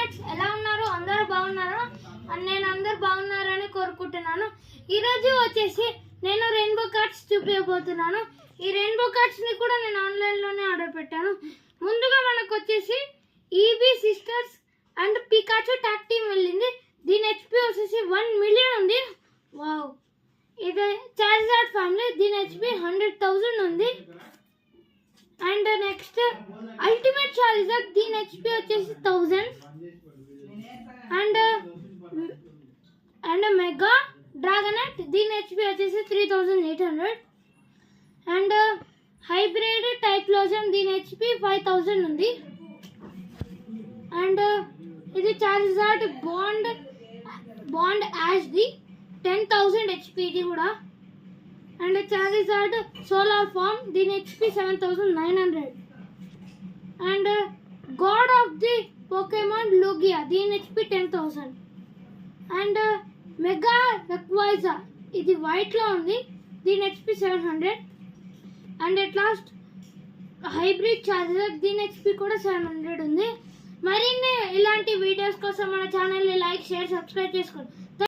Friends, ఎలా ఉన్నారు? అందరూ బాగున్నారా? నేను అందరూ బాగున్నారని కోరుకుంటున్నాను. ఈరోజు వచ్చేసి నేను రెయిన్బో కార్డ్స్ చూపించబోతున్నాను. ఈ రెయిన్బో కార్డ్స్ ని కూడా నేను ఆన్లైన్లోనే ఆర్డర్ పెట్టాను. ముందుగా మనకు వచ్చేసి EB sisters and Pikachu talk team వెళ్ళింది. దీని హెచ్పి వచ్చేసి 1 మిలియన్ ఉంది. వావ్, ఇది చార్జార్డ్ ఫ్యామిలీ. దీని హెచ్పి 100,000 ఉంది. అండ్ నెక్స్ట్ అల్టిమేట్ చార్జర్, దీని హెచ్పి వచ్చేసి 1000. అండ్ మెగా డ్రాగనెట్, దీని హెచ్పి వచ్చేసి 3800. అండ్ హైబ్రిడ్ టైక్లోజన్, దీని హెచ్పి 5000 ఉంది. అండ్ ఇది చార్జార్డ్ బాండ్ యాష్ది 10,000 హెచ్పి ఇది కూడా. అండ్ చార్జార్డ్ సోలార్ ఫామ్, దీని HP 7900. And god of the Pokemon Lugia, దీని హెచ్పి 10,000. అండ్ మెగా రెక్వైజా, ఇది వైట్లో ఉంది, దీని HP 700. And at last hybrid charger, దీని హెచ్పి కూడా 700 ఉంది. మరిన్ని ఇలాంటి వీడియోస్ కోసం మన ఛానల్ని లైక్, షేర్, సబ్స్క్రైబ్ చేసుకోండి.